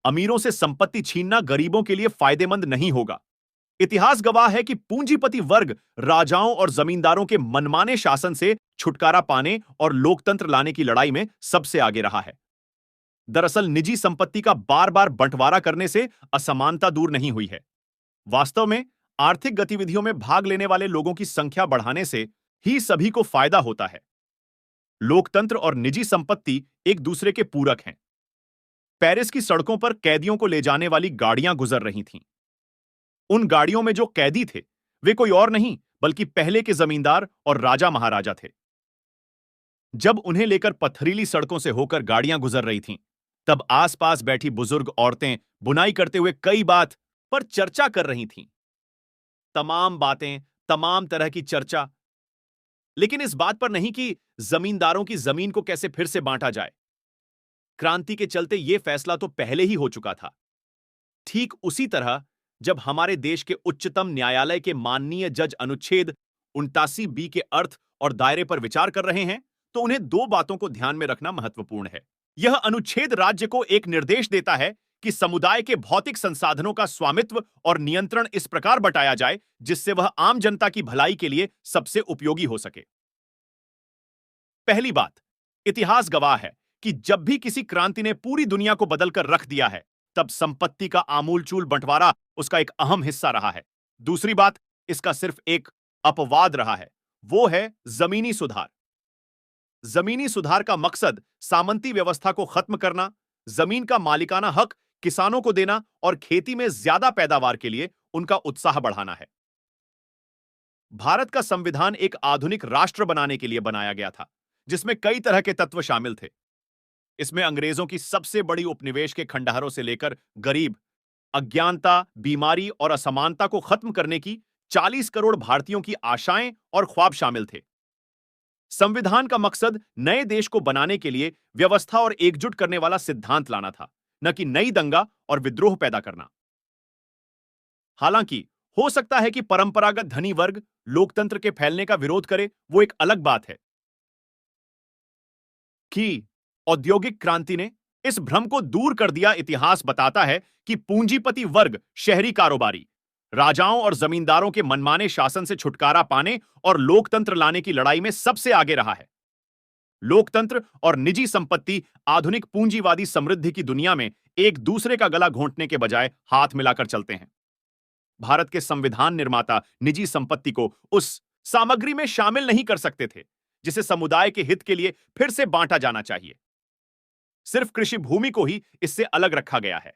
अमीरों से संपत्ति छीनना गरीबों के लिए फायदेमंद नहीं होगा। इतिहास गवाह है कि पूंजीपति वर्ग राजाओं और जमींदारों के मनमाने शासन से छुटकारा पाने और लोकतंत्र लाने की लड़ाई में सबसे आगे रहा है। दरअसल निजी संपत्ति का बार बार बंटवारा करने से असमानता दूर नहीं हुई है। वास्तव में आर्थिक गतिविधियों में भाग लेने वाले लोगों की संख्या बढ़ाने से ही सभी को फायदा होता है। लोकतंत्र और निजी संपत्ति एक दूसरे के पूरक हैं। पेरिस की सड़कों पर कैदियों को ले जाने वाली गाड़ियां गुजर रही थीं। उन गाड़ियों में जो कैदी थे वे कोई और नहीं बल्कि पहले के जमींदार और राजा महाराजा थे। जब उन्हें लेकर पथरीली सड़कों से होकर गाड़ियां गुजर रही थीं, तब आसपास बैठी बुजुर्ग औरतें बुनाई करते हुए कई बात पर चर्चा कर रही थीं। तमाम बातें, तमाम तरह की चर्चा, लेकिन इस बात पर नहीं कि जमींदारों की जमीन को कैसे फिर से बांटा जाए। क्रांति के चलते यह फैसला तो पहले ही हो चुका था। ठीक उसी तरह जब हमारे देश के उच्चतम न्यायालय के माननीय जज अनुच्छेद 79 बी के अर्थ और दायरे पर विचार कर रहे हैं, तो उन्हें दो बातों को ध्यान में रखना महत्वपूर्ण है। यह अनुच्छेद राज्य को एक निर्देश देता है कि समुदाय के भौतिक संसाधनों का स्वामित्व और नियंत्रण इस प्रकार बंटाया जाए जिससे वह आम जनता की भलाई के लिए सबसे उपयोगी हो सके। पहली बात, इतिहास गवाह है कि जब भी किसी क्रांति ने पूरी दुनिया को बदलकर रख दिया है, तब संपत्ति का आमूलचूल बंटवारा उसका एक अहम हिस्सा रहा है। दूसरी बात, इसका सिर्फ एक अपवाद रहा है, वो है जमीनी सुधार। जमीनी सुधार का मकसद सामंती व्यवस्था को खत्म करना, जमीन का मालिकाना हक किसानों को देना और खेती में ज्यादा पैदावार के लिए उनका उत्साह बढ़ाना है। भारत का संविधान एक आधुनिक राष्ट्र बनाने के लिए बनाया गया था, जिसमें कई तरह के तत्व शामिल थे। इसमें अंग्रेजों की सबसे बड़ी उपनिवेश के खंडहरों से लेकर गरीब, अज्ञानता, बीमारी और असमानता को खत्म करने की 40 करोड़ भारतीयों की आशाएं और ख्वाब शामिल थे। संविधान का मकसद नए देश को बनाने के लिए व्यवस्था और एकजुट करने वाला सिद्धांत लाना था, न कि नई दंगा और विद्रोह पैदा करना। हालांकि हो सकता है कि परंपरागत धनी वर्ग लोकतंत्र के फैलने का विरोध करे, वो एक अलग बात है। कि औद्योगिक क्रांति ने इस भ्रम को दूर कर दिया। इतिहास बताता है कि पूंजीपति वर्ग शहरी कारोबारी, राजाओं और जमींदारों के मनमाने शासन से छुटकारा पाने और लोकतंत्र लाने की लड़ाई में सबसे आगे रहा है। लोकतंत्र और निजी संपत्ति आधुनिक पूंजीवादी समृद्धि की दुनिया में एक दूसरे का गला घोंटने के बजाय हाथ मिलाकर चलते हैं। भारत के संविधान निर्माता निजी संपत्ति को उस सामग्री में शामिल नहीं कर सकते थे जिसे समुदाय के हित के लिए फिर से बांटा जाना चाहिए। सिर्फ कृषि भूमि को ही इससे अलग रखा गया है।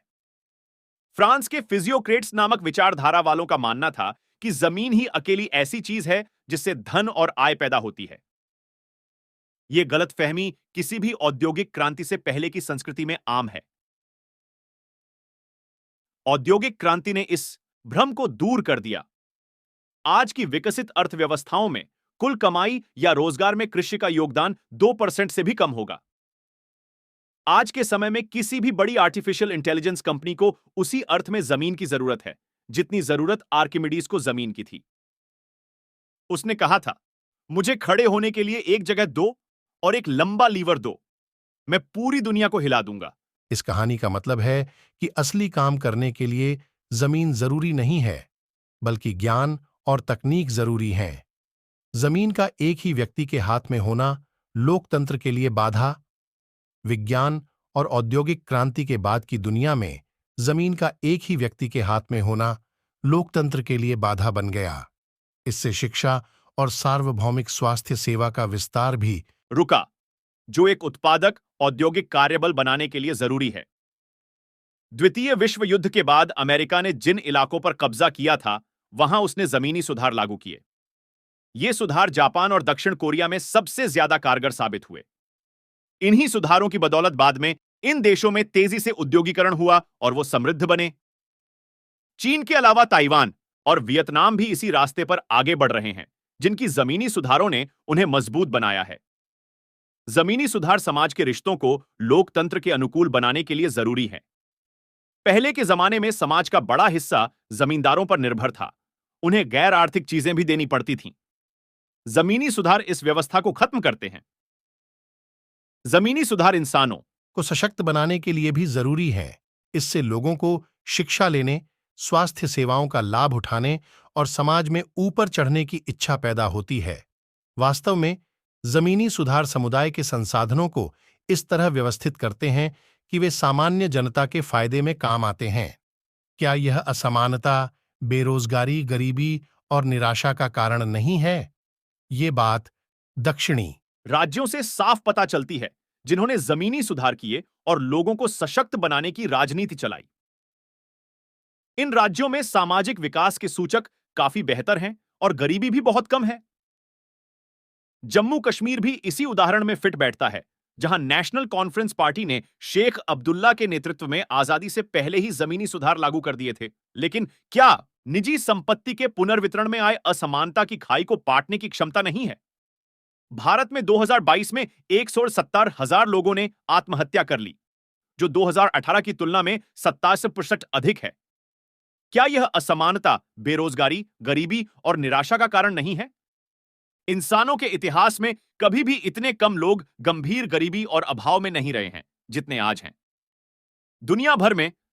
फ्रांस के फिजियोक्रेट्स नामक विचारधारा वालों का मानना था कि जमीन ही अकेली ऐसी चीज है जिससे धन और आय पैदा होती है। यह गलतफहमी किसी भी औद्योगिक क्रांति से पहले की संस्कृति में आम है। औद्योगिक क्रांति ने इस भ्रम को दूर कर दिया। आज की विकसित अर्थव्यवस्थाओं में कुल कमाई या रोजगार में कृषि का योगदान 2% से भी कम होगा। आज के समय में किसी भी बड़ी आर्टिफिशियल इंटेलिजेंस कंपनी को उसी अर्थ में जमीन की जरूरत है जितनी जरूरत आर्किमिडीज को जमीन की थी। उसने कहा था, मुझे खड़े होने के लिए एक जगह दो और एक लंबा लीवर दो, मैं पूरी दुनिया को हिला दूंगा। इस कहानी का मतलब है कि असली काम करने के लिए जमीन जरूरी नहीं है, बल्कि ज्ञान और तकनीक जरूरी है। जमीन का एक ही व्यक्ति के हाथ में होना लोकतंत्र के लिए बाधा। विज्ञान और औद्योगिक क्रांति के बाद की दुनिया में जमीन का एक ही व्यक्ति के हाथ में होना लोकतंत्र के लिए बाधा बन गया। इससे शिक्षा और सार्वभौमिक स्वास्थ्य सेवा का विस्तार भी रुका, जो एक उत्पादक औद्योगिक कार्यबल बनाने के लिए जरूरी है। द्वितीय विश्व युद्ध के बाद अमेरिका ने जिन इलाकों पर कब्जा किया था, वहां उसने जमीनी सुधार लागू किए। ये सुधार जापान और दक्षिण कोरिया में सबसे ज्यादा कारगर साबित हुए। इन्हीं सुधारों की बदौलत बाद में इन देशों में तेजी से उद्योगीकरण हुआ और वो समृद्ध बने। चीन के अलावा ताइवान और वियतनाम भी इसी रास्ते पर आगे बढ़ रहे हैं, जिनकी जमीनी सुधारों ने उन्हें मजबूत बनाया है। जमीनी सुधार समाज के रिश्तों को लोकतंत्र के अनुकूल बनाने के लिए जरूरी है। पहले के जमाने में समाज का बड़ा हिस्सा जमींदारों पर निर्भर था, उन्हें गैर आर्थिक चीजें भी देनी पड़ती थीं। जमीनी सुधार इस व्यवस्था को खत्म करते हैं। जमीनी सुधार इंसानों को सशक्त बनाने के लिए भी जरूरी है। इससे लोगों को शिक्षा लेने, स्वास्थ्य सेवाओं का लाभ उठाने और समाज में ऊपर चढ़ने की इच्छा पैदा होती है। वास्तव में, जमीनी सुधार समुदाय के संसाधनों को इस तरह व्यवस्थित करते हैं कि वे सामान्य जनता के फायदे में काम आते हैं। क्या यह असमानता, बेरोजगारी, गरीबी और निराशा का कारण नहीं है? ये बात दक्षिणी राज्यों से साफ पता चलती है, जिन्होंने जमीनी सुधार किए और लोगों को सशक्त बनाने की राजनीति चलाई। इन राज्यों में सामाजिक विकास के सूचक काफी बेहतर हैं और गरीबी भी बहुत कम है। जम्मू कश्मीर भी इसी उदाहरण में फिट बैठता है, जहां नेशनल कॉन्फ्रेंस पार्टी ने शेख अब्दुल्ला के नेतृत्व में आजादी से पहले ही जमीनी सुधार लागू कर दिए थे। लेकिन क्या निजी संपत्ति के पुनर्वितरण में आए असमानता की खाई को पाटने की क्षमता नहीं है? भारत में 2022 में 170,000 लोगों ने आत्महत्या कर ली, जो 2018 की तुलना में 27% अधिक है। क्या यह असमानता बेरोजगारी, गरीबी और निराशा का कारण नहीं है? इंसानों के इतिहास में कभी भी इतने कम लोग गंभीर गरीबी और अभाव में नहीं रहे हैं जितने आज हैं। दुनिया भर में